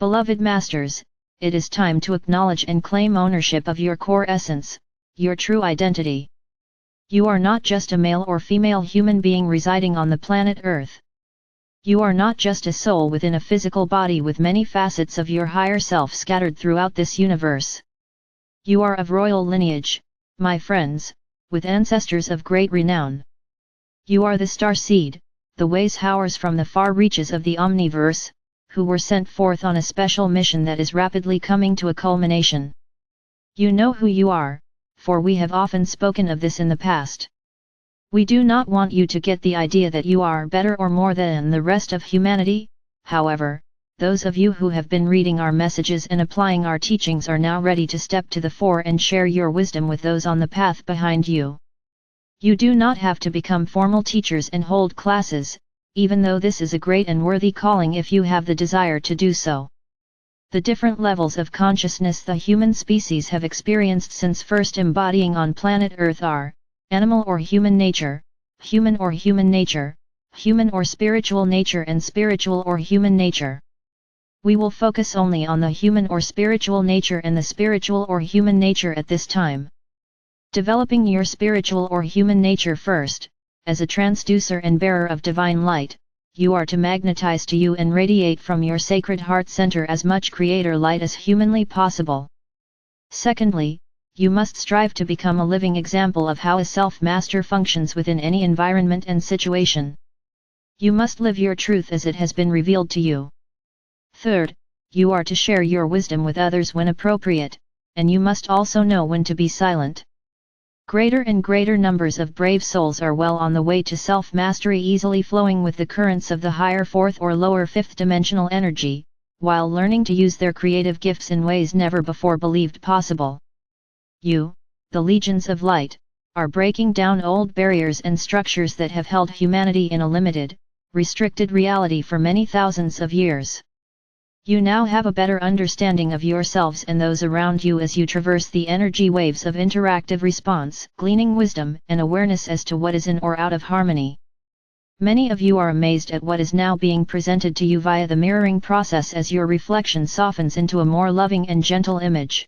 Beloved Masters, it is time to acknowledge and claim ownership of your core essence, your true identity. You are not just a male or female human being residing on the planet Earth. You are not just a soul within a physical body with many facets of your higher self scattered throughout this universe. You are of royal lineage, my friends, with ancestors of great renown. You are the star seed, the ways howers from the far reaches of the omniverse, who were sent forth on a special mission that is rapidly coming to a culmination. You know who you are, for we have often spoken of this in the past. We do not want you to get the idea that you are better or more than the rest of humanity. However, those of you who have been reading our messages and applying our teachings are now ready to step to the fore and share your wisdom with those on the path behind you. You do not have to become formal teachers and hold classes, even though this is a great and worthy calling if you have the desire to do so. The different levels of consciousness the human species have experienced since first embodying on planet Earth are animal or human nature, human or human nature, human or spiritual nature, and spiritual or human nature. We will focus only on the human or spiritual nature and the spiritual or human nature at this time. Developing your spiritual or human nature first, as a transducer and bearer of divine light, you are to magnetize to you and radiate from your sacred heart center as much creator light as humanly possible. Secondly, you must strive to become a living example of how a self-master functions within any environment and situation. You must live your truth as it has been revealed to you. Third, you are to share your wisdom with others when appropriate, and you must also know when to be silent. Greater and greater numbers of brave souls are well on the way to self-mastery, easily flowing with the currents of the higher fourth or lower fifth dimensional energy, while learning to use their creative gifts in ways never before believed possible. You, the legions of light, are breaking down old barriers and structures that have held humanity in a limited, restricted reality for many thousands of years. You now have a better understanding of yourselves and those around you as you traverse the energy waves of interactive response, gleaning wisdom and awareness as to what is in or out of harmony. Many of you are amazed at what is now being presented to you via the mirroring process as your reflection softens into a more loving and gentle image.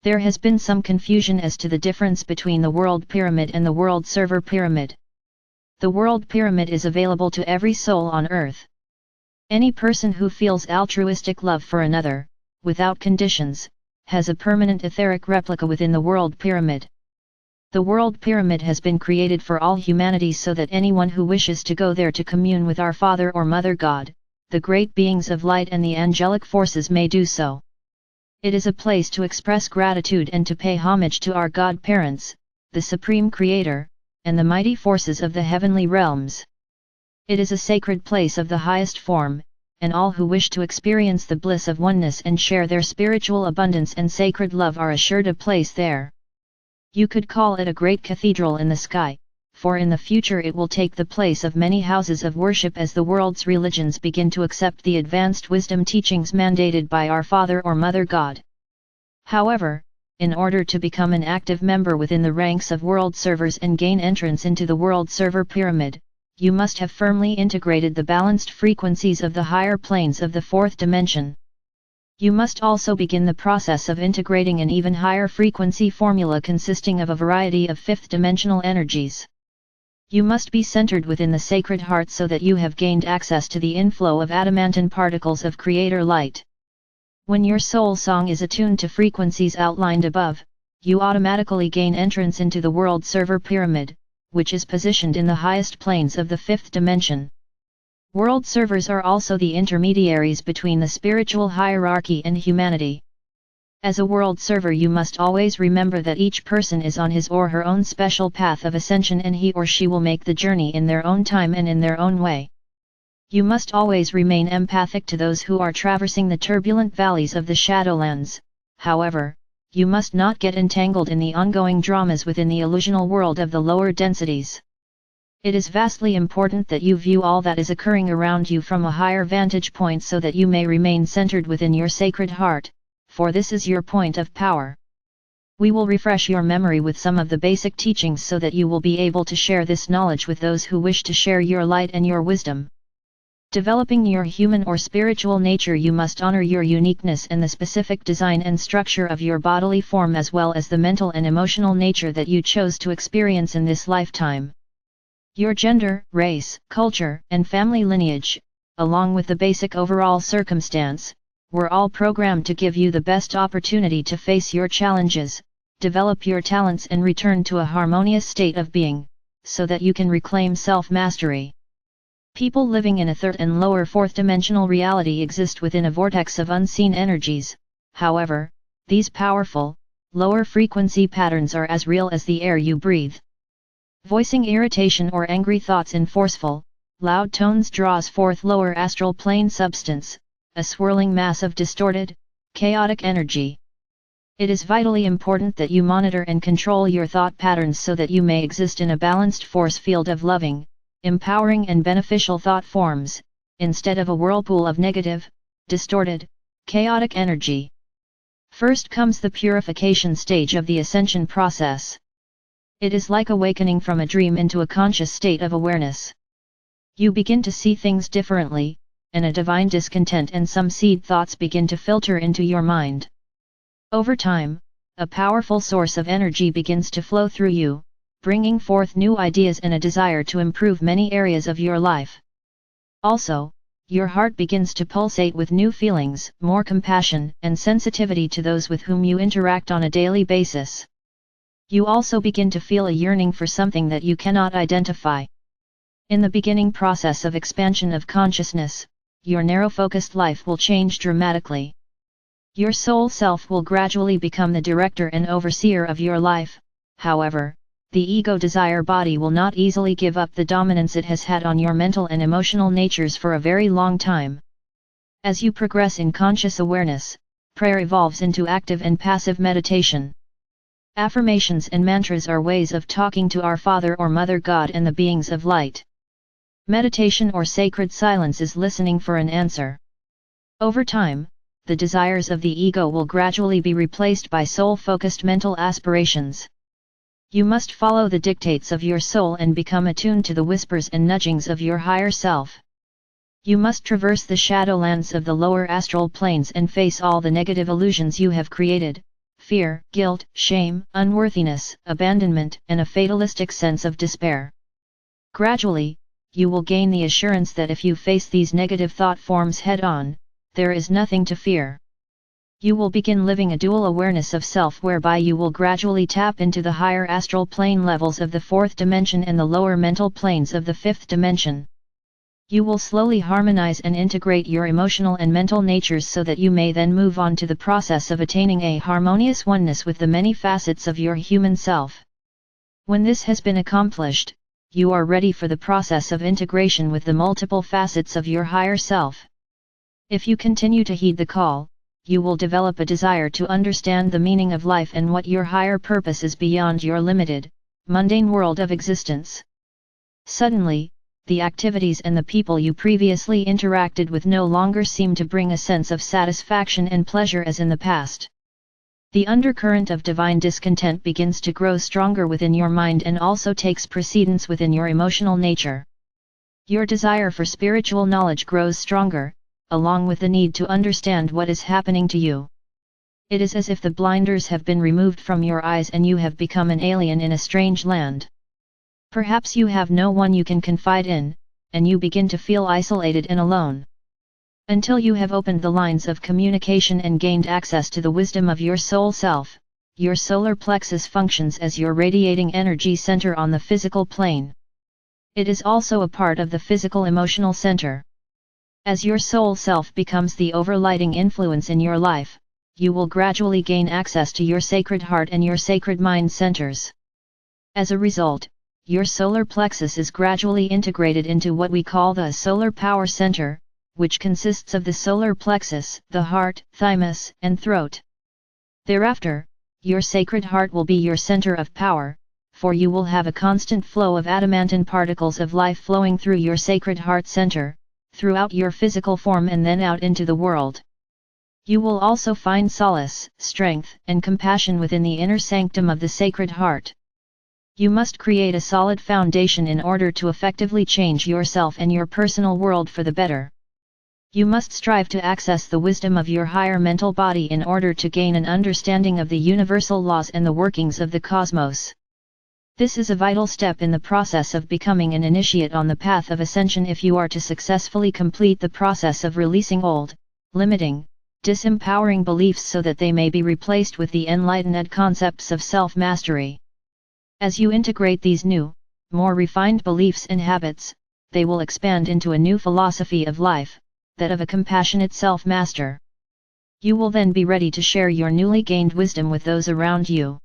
There has been some confusion as to the difference between the world pyramid and the world server pyramid. The world pyramid is available to every soul on Earth. Any person who feels altruistic love for another, without conditions, has a permanent etheric replica within the world pyramid. The world pyramid has been created for all humanity so that anyone who wishes to go there to commune with our Father or Mother God, the great beings of light and the angelic forces may do so. It is a place to express gratitude and to pay homage to our God Parents, the Supreme Creator, and the mighty forces of the heavenly realms. It is a sacred place of the highest form, and all who wish to experience the bliss of oneness and share their spiritual abundance and sacred love are assured a place there. You could call it a great cathedral in the sky, for in the future it will take the place of many houses of worship as the world's religions begin to accept the advanced wisdom teachings mandated by our Father or Mother God. However, in order to become an active member within the ranks of world servers and gain entrance into the world server pyramid, you must have firmly integrated the balanced frequencies of the higher planes of the fourth dimension. You must also begin the process of integrating an even higher frequency formula consisting of a variety of fifth dimensional energies. You must be centered within the sacred heart so that you have gained access to the inflow of adamantine particles of creator light. When your soul song is attuned to frequencies outlined above, you automatically gain entrance into the world server pyramid, which is positioned in the highest planes of the fifth dimension. World servers are also the intermediaries between the spiritual hierarchy and humanity. As a world server, you must always remember that each person is on his or her own special path of ascension and he or she will make the journey in their own time and in their own way. You must always remain empathic to those who are traversing the turbulent valleys of the Shadowlands. However, you must not get entangled in the ongoing dramas within the illusional world of the lower densities. It is vastly important that you view all that is occurring around you from a higher vantage point so that you may remain centered within your sacred heart, for this is your point of power. We will refresh your memory with some of the basic teachings so that you will be able to share this knowledge with those who wish to share your light and your wisdom. Developing your human or spiritual nature, you must honor your uniqueness and the specific design and structure of your bodily form, as well as the mental and emotional nature that you chose to experience in this lifetime. Your gender, race, culture, and family lineage, along with the basic overall circumstance, were all programmed to give you the best opportunity to face your challenges, develop your talents and return to a harmonious state of being, so that you can reclaim self-mastery. People living in a third and lower fourth-dimensional reality exist within a vortex of unseen energies. However, these powerful, lower-frequency patterns are as real as the air you breathe. Voicing irritation or angry thoughts in forceful, loud tones draws forth lower astral plane substance, a swirling mass of distorted, chaotic energy. It is vitally important that you monitor and control your thought patterns so that you may exist in a balanced force field of loving, empowering and beneficial thought forms, instead of a whirlpool of negative, distorted, chaotic energy. First comes the purification stage of the ascension process. It is like awakening from a dream into a conscious state of awareness. You begin to see things differently, and a divine discontent and some seed thoughts begin to filter into your mind. Over time, a powerful source of energy begins to flow through you, bringing forth new ideas and a desire to improve many areas of your life. Also, your heart begins to pulsate with new feelings, more compassion and sensitivity to those with whom you interact on a daily basis. You also begin to feel a yearning for something that you cannot identify. In the beginning process of expansion of consciousness, your narrow-focused life will change dramatically. Your soul self will gradually become the director and overseer of your life. However, the ego desire body will not easily give up the dominance it has had on your mental and emotional natures for a very long time. As you progress in conscious awareness, prayer evolves into active and passive meditation. Affirmations and mantras are ways of talking to our Father or Mother God and the beings of light. Meditation or sacred silence is listening for an answer. Over time, the desires of the ego will gradually be replaced by soul-focused mental aspirations. You must follow the dictates of your soul and become attuned to the whispers and nudgings of your higher self. You must traverse the shadowlands of the lower astral planes and face all the negative illusions you have created: fear, guilt, shame, unworthiness, abandonment, and a fatalistic sense of despair. Gradually, you will gain the assurance that if you face these negative thought forms head-on, there is nothing to fear. You will begin living a dual awareness of self, whereby you will gradually tap into the higher astral plane levels of the fourth dimension and the lower mental planes of the fifth dimension. You will slowly harmonize and integrate your emotional and mental natures so that you may then move on to the process of attaining a harmonious oneness with the many facets of your human self. When this has been accomplished, you are ready for the process of integration with the multiple facets of your higher self. If you continue to heed the call, you will develop a desire to understand the meaning of life and what your higher purpose is beyond your limited, mundane world of existence. Suddenly, the activities and the people you previously interacted with no longer seem to bring a sense of satisfaction and pleasure as in the past. The undercurrent of divine discontent begins to grow stronger within your mind and also takes precedence within your emotional nature. Your desire for spiritual knowledge grows stronger, along with the need to understand what is happening to you. It is as if the blinders have been removed from your eyes and you have become an alien in a strange land. Perhaps you have no one you can confide in, and you begin to feel isolated and alone. Until you have opened the lines of communication and gained access to the wisdom of your soul self, your solar plexus functions as your radiating energy center on the physical plane. It is also a part of the physical emotional center. As your soul self becomes the overlighting influence in your life, you will gradually gain access to your sacred heart and your sacred mind centers. As a result, your solar plexus is gradually integrated into what we call the solar power center, which consists of the solar plexus, the heart, thymus, and throat. Thereafter, your sacred heart will be your center of power, for you will have a constant flow of adamantine particles of life flowing through your sacred heart center, throughout your physical form and then out into the world. You will also find solace, strength, and compassion within the inner sanctum of the Sacred Heart. You must create a solid foundation in order to effectively change yourself and your personal world for the better. You must strive to access the wisdom of your higher mental body in order to gain an understanding of the universal laws and the workings of the cosmos. This is a vital step in the process of becoming an initiate on the path of ascension if you are to successfully complete the process of releasing old, limiting, disempowering beliefs so that they may be replaced with the enlightened concepts of self-mastery. As you integrate these new, more refined beliefs and habits, they will expand into a new philosophy of life, that of a compassionate self-master. You will then be ready to share your newly gained wisdom with those around you.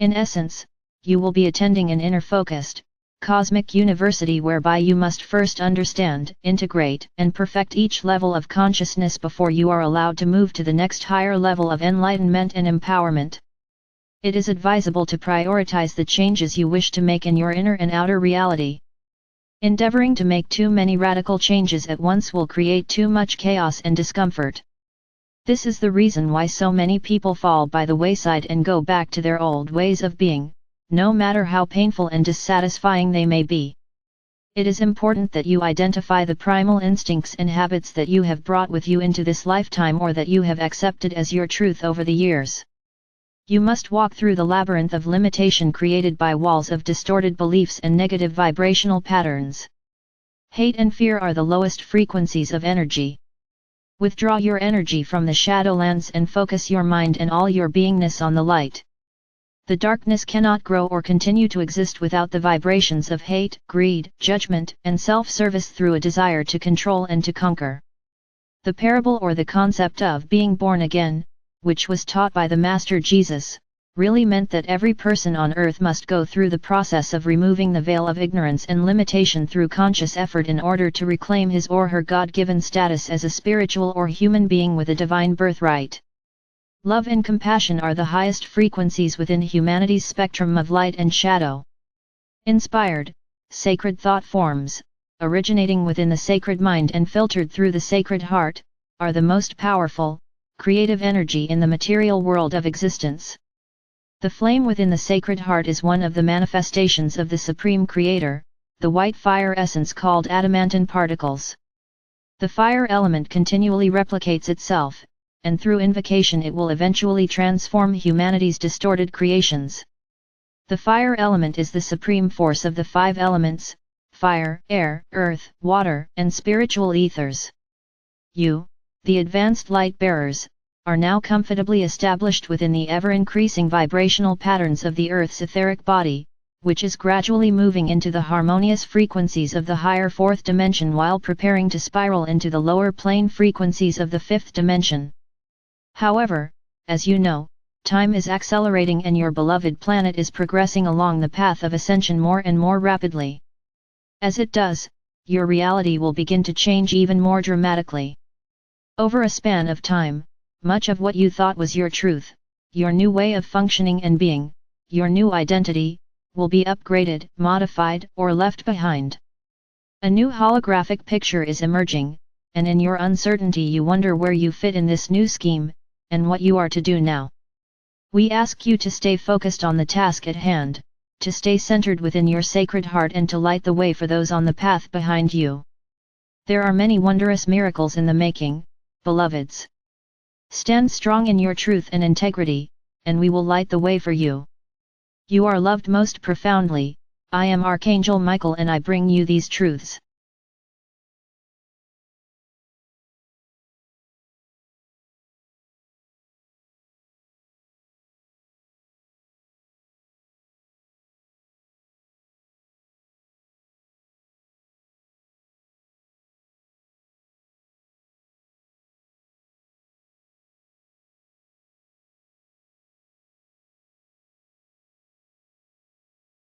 In essence, you will be attending an inner-focused, cosmic university whereby you must first understand, integrate, and perfect each level of consciousness before you are allowed to move to the next higher level of enlightenment and empowerment. It is advisable to prioritize the changes you wish to make in your inner and outer reality. Endeavoring to make too many radical changes at once will create too much chaos and discomfort. This is the reason why so many people fall by the wayside and go back to their old ways of being, no matter how painful and dissatisfying they may be. It is important that you identify the primal instincts and habits that you have brought with you into this lifetime or that you have accepted as your truth over the years. You must walk through the labyrinth of limitation created by walls of distorted beliefs and negative vibrational patterns. Hate and fear are the lowest frequencies of energy. Withdraw your energy from the shadowlands and focus your mind and all your beingness on the light. The darkness cannot grow or continue to exist without the vibrations of hate, greed, judgment, and self-service through a desire to control and to conquer. The parable or the concept of being born again, which was taught by the Master Jesus, really meant that every person on earth must go through the process of removing the veil of ignorance and limitation through conscious effort in order to reclaim his or her God-given status as a spiritual or human being with a divine birthright. Love and compassion are the highest frequencies within humanity's spectrum of light and shadow. Inspired, sacred thought forms, originating within the sacred mind and filtered through the sacred heart, are the most powerful, creative energy in the material world of existence. The flame within the sacred heart is one of the manifestations of the Supreme Creator, the white fire essence called adamantine particles. The fire element continually replicates itself, and through invocation it will eventually transform humanity's distorted creations. The fire element is the supreme force of the five elements: fire, air, earth, water, and spiritual ethers. You, the advanced light bearers, are now comfortably established within the ever-increasing vibrational patterns of the Earth's etheric body, which is gradually moving into the harmonious frequencies of the higher fourth dimension while preparing to spiral into the lower plane frequencies of the fifth dimension. However, as you know, time is accelerating and your beloved planet is progressing along the path of ascension more and more rapidly. As it does, your reality will begin to change even more dramatically. Over a span of time, much of what you thought was your truth, your new way of functioning and being, your new identity, will be upgraded, modified, or left behind. A new holographic picture is emerging, and in your uncertainty you wonder where you fit in this new scheme, and what you are to do now. We ask you to stay focused on the task at hand, to stay centered within your sacred heart and to light the way for those on the path behind you. There are many wondrous miracles in the making, beloveds. Stand strong in your truth and integrity, and we will light the way for you. You are loved most profoundly. I am Archangel Michael and I bring you these truths.